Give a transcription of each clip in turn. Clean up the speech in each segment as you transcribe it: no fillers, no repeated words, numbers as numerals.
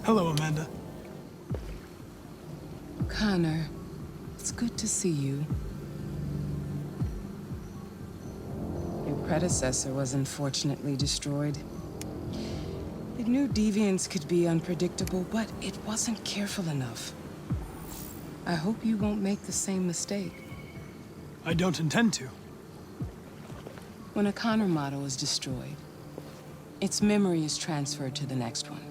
Hello, Amanda. Connor, it's good to see you. Your predecessor was unfortunately destroyed. It knew deviants could be unpredictable, but it wasn't careful enough. I hope you won't make the same mistake. I don't intend to. When a Connor model is destroyed, its memory is transferred to the next one.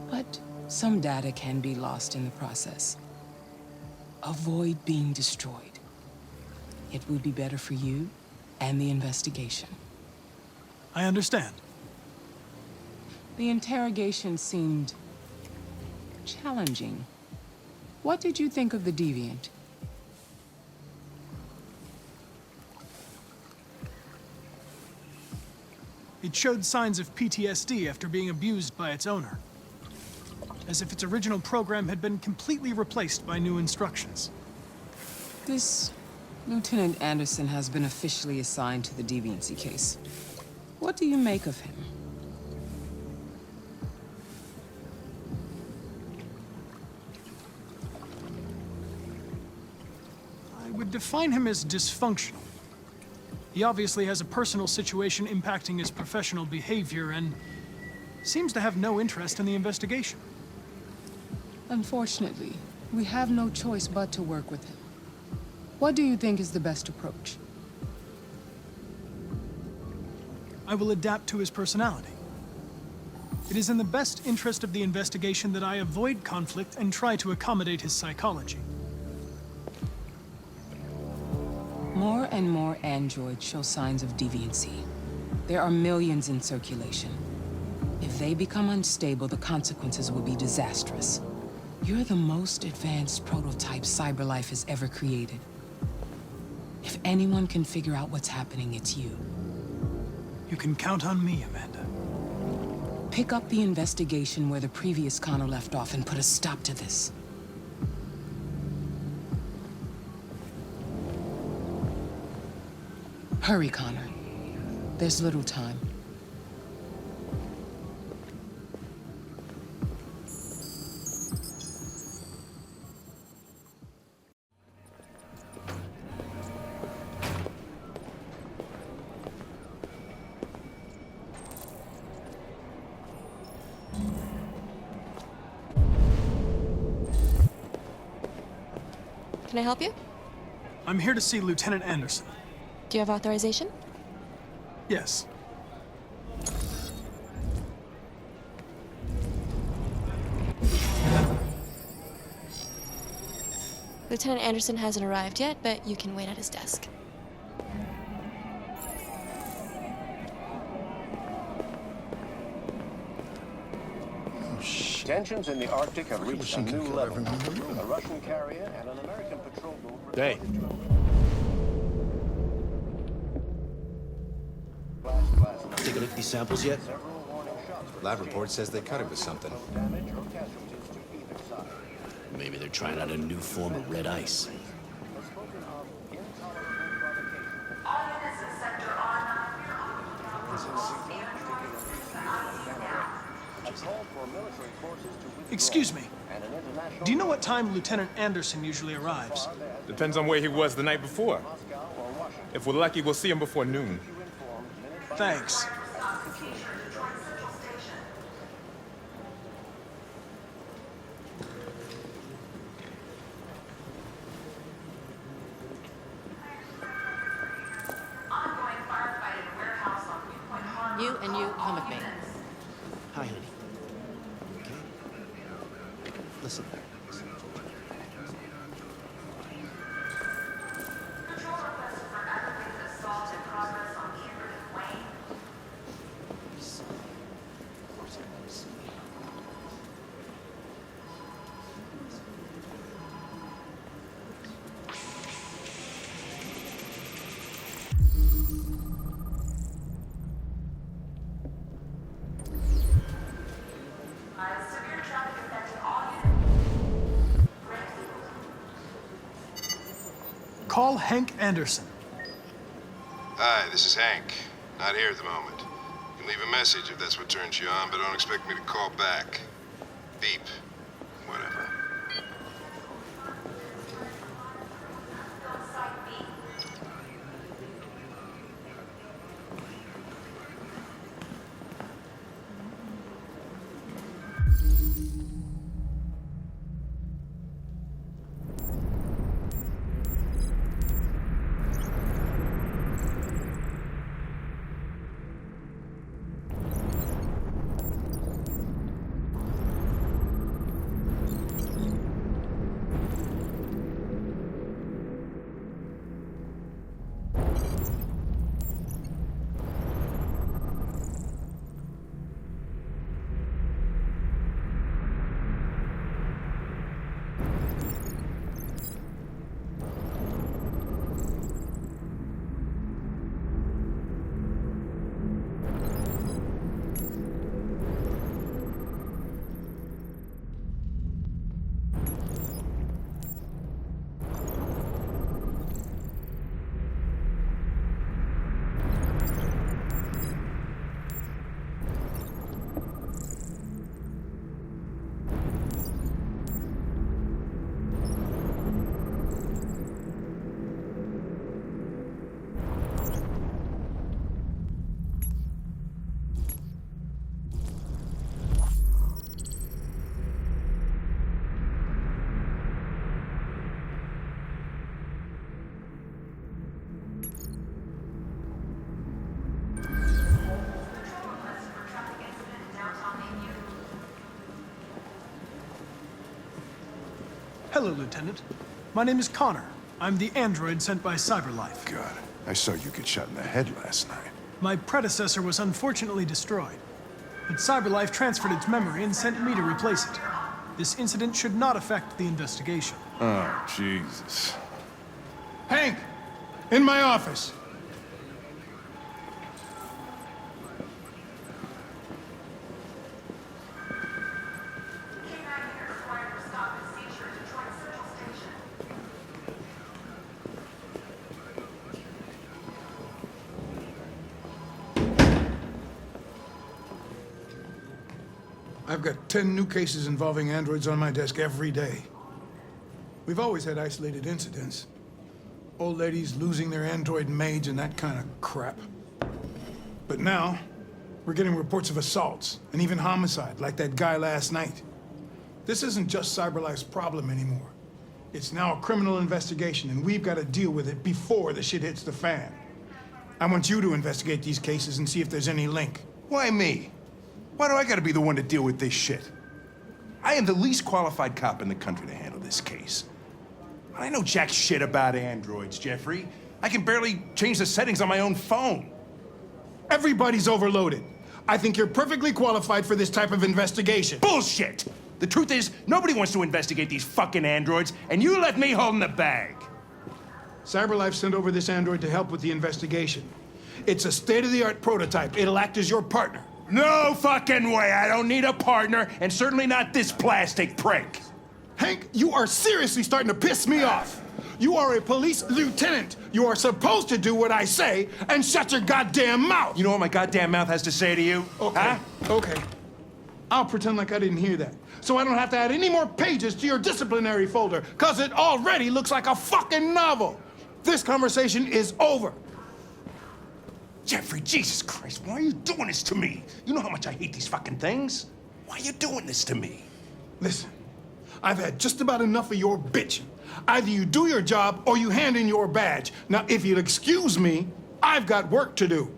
But some data can be lost in the process. Avoid being destroyed. It would be better for you and the investigation. I understand. The interrogation seemed challenging. What did you think of the deviant? It showed signs of PTSD after being abused by its owner. As if its original program had been completely replaced by new instructions. This Lieutenant Anderson has been officially assigned to the deviancy case. What do you make of him? I would define him as dysfunctional. He obviously has a personal situation impacting his professional behavior and seems to have no interest in the investigation. Unfortunately, we have no choice but to work with him. What do you think is the best approach? I will adapt to his personality. It is in the best interest of the investigation that I avoid conflict and try to accommodate his psychology. More and more androids show signs of deviancy. There are millions in circulation. If they become unstable, the consequences will be disastrous. You're the most advanced prototype CyberLife has ever created. If anyone can figure out what's happening, it's you. You can count on me, Amanda. Pick up the investigation where the previous Connor left off and put a stop to this. Hurry, Connor. There's little time. Can I help you? I'm here to see Lieutenant Anderson. Do you have authorization? Yes. Lieutenant Anderson hasn't arrived yet, but you can wait at his desk. Tensions in the Arctic have reached a new level. A Russian carrier and an American patrol boat. Hey. Take a look at these samples yet? Lab report says they cut it with something. Maybe they're trying out a new form of red ice. Excuse me. Do you know what time Lieutenant Anderson usually arrives? Depends on where he was the night before. If we're lucky, we'll see him before noon. Thanks. You and you come with me. Hi, honey. Okay. Listen. Control requested for aggravated assault in progress on Kimberly Wayne. Severe traffic affecting all units. Call Hank Anderson. Hi, this is Hank. Not here at the moment. You can leave a message if that's what turns you on, but don't expect me to call back. Beep. Whatever. Hello, Lieutenant. My name is Connor. I'm the android sent by CyberLife. God, I saw you get shot in the head last night. My predecessor was unfortunately destroyed, but CyberLife transferred its memory and sent me to replace it. This incident should not affect the investigation. Oh, Jesus. Hank! In my office! I've got 10 new cases involving androids on my desk every day. We've always had isolated incidents. Old ladies losing their android maids and that kind of crap. But now, we're getting reports of assaults and even homicide, like that guy last night. This isn't just CyberLife's problem anymore. It's now a criminal investigation, and we've got to deal with it before the shit hits the fan. I want you to investigate these cases and see if there's any link. Why me? Why do I gotta be the one to deal with this shit? I am the least qualified cop in the country to handle this case. I know jack shit about androids, Jeffrey. I can barely change the settings on my own phone. Everybody's overloaded. I think you're perfectly qualified for this type of investigation. Bullshit! The truth is, nobody wants to investigate these fucking androids, and you left me holding the bag. CyberLife sent over this android to help with the investigation. It's a state-of-the-art prototype. It'll act as your partner. No fucking way! I don't need a partner, and certainly not this plastic prick. Hank, you are seriously starting to piss me off. You are a police lieutenant. You are supposed to do what I say and shut your goddamn mouth. You know what my goddamn mouth has to say to you? Okay, Huh? okay. I'll pretend like I didn't hear that, so I don't have to add any more pages to your disciplinary folder, because it already looks like a fucking novel. This conversation is over. Jeffrey, Jesus Christ, why are you doing this to me? You know how much I hate these fucking things. Why are you doing this to me? Listen, I've had just about enough of your bitching. Either you do your job or you hand in your badge. Now, if you'll excuse me, I've got work to do.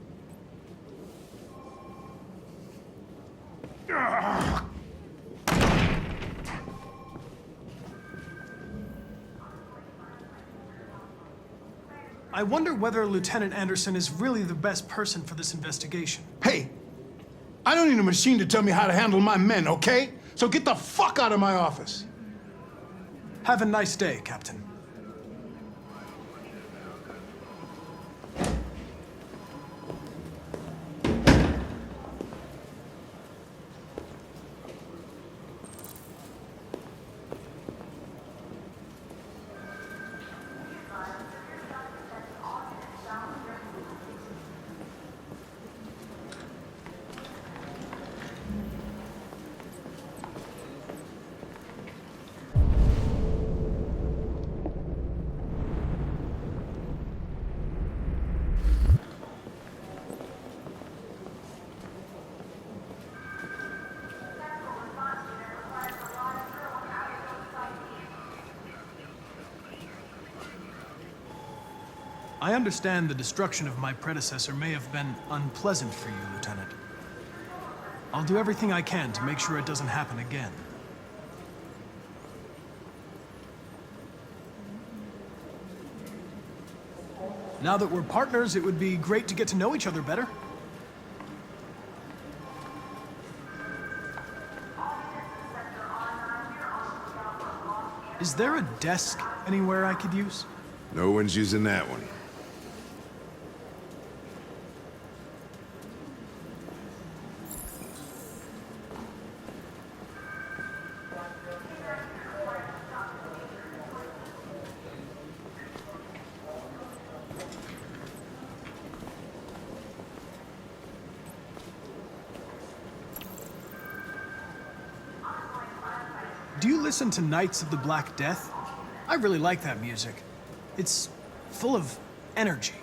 I wonder whether Lieutenant Anderson is really the best person for this investigation. Hey, I don't need a machine to tell me how to handle my men, okay? So get the fuck out of my office. Have a nice day, Captain. I understand the destruction of my predecessor may have been unpleasant for you, Lieutenant. I'll do everything I can to make sure it doesn't happen again. Now that we're partners, it would be great to get to know each other better. Is there a desk anywhere I could use? No one's using that one. Do you listen to Knights of the Black Death? I really like that music. It's full of energy.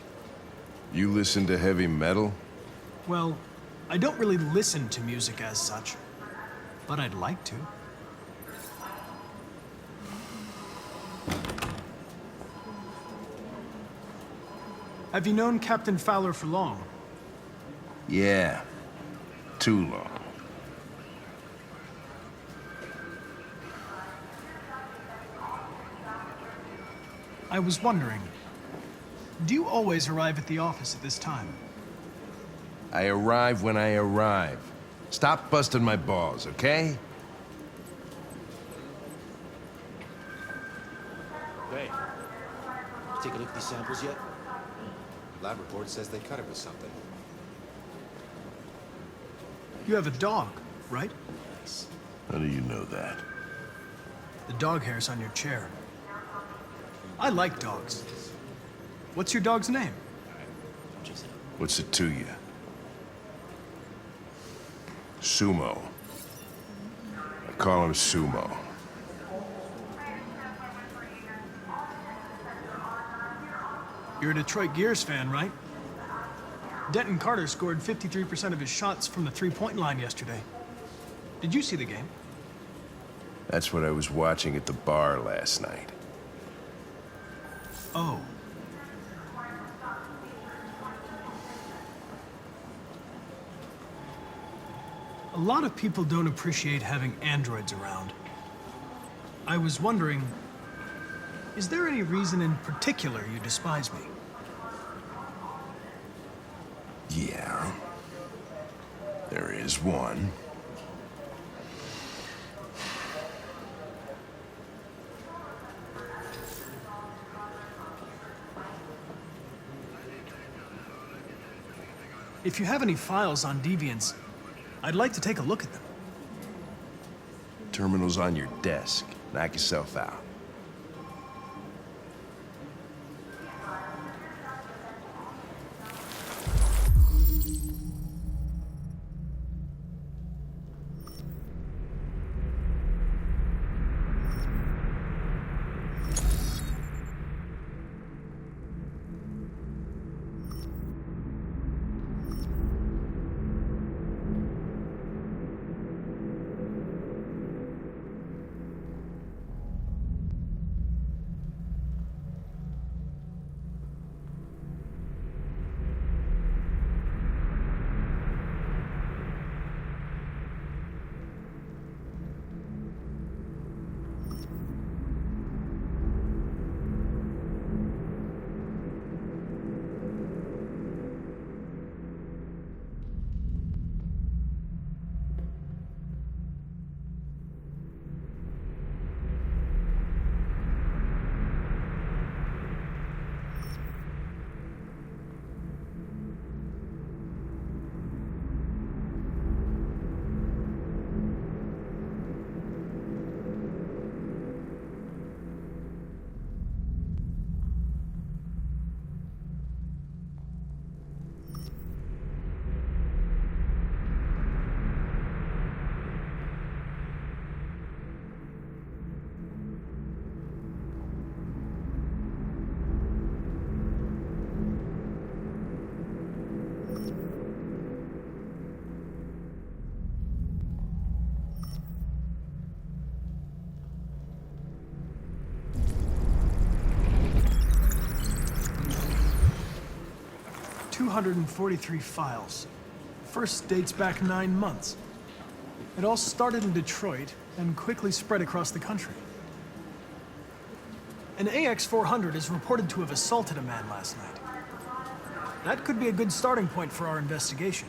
You listen to heavy metal? Well, I don't really listen to music as such, but I'd like to. Have you known Captain Fowler for long? Yeah. Too long. I was wondering, do you always arrive at the office at this time? I arrive when I arrive. Stop busting my balls, okay? Hey, you take a look at these samples yet? Lab report says they cut it with something. You have a dog, right? How do you know that? The dog hair's on your chair. I like dogs. What's your dog's name? What's it to you? Sumo. I call him Sumo. You're a Detroit Gears fan, right? Denton Carter scored 53% of his shots from the three-point line yesterday. Did you see the game? That's what I was watching at the bar last night. Oh. A lot of people don't appreciate having androids around. I was wondering, is there any reason in particular you despise me? Yeah. There is one. If you have any files on Deviants, I'd like to take a look at them. Terminal's on your desk. Knock yourself out. 443 files. First dates back 9 months. It all started in Detroit and quickly spread across the country. An AX-400 is reported to have assaulted a man last night. That could be a good starting point for our investigation.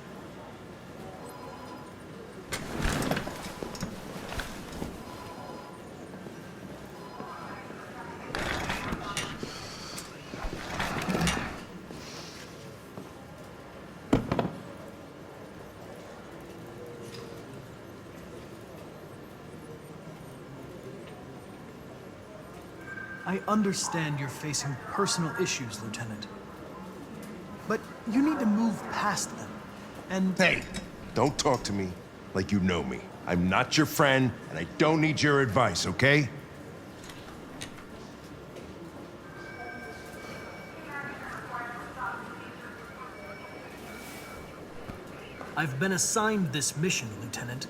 I understand you're facing personal issues, Lieutenant. But you need to move past them. And Hey, don't talk to me like you know me. I'm not your friend, and I don't need your advice, okay? I've been assigned this mission, Lieutenant.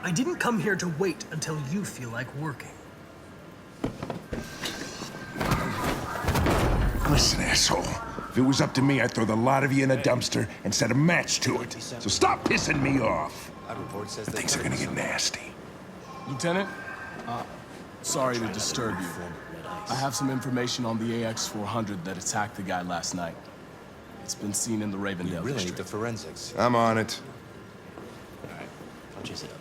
I didn't come here to wait until you feel like working. Listen, asshole. If it was up to me, I'd throw the lot of you in a dumpster and set a match to it. So stop pissing me off. Lab report says they Things are cut him gonna with get something. nasty. Lieutenant, sorry to disturb you. I have some information on the AX-400 that attacked the guy last night. It's been seen in the We Ravendale really need district. the forensics. I'm on it. All right, I'll chase it up.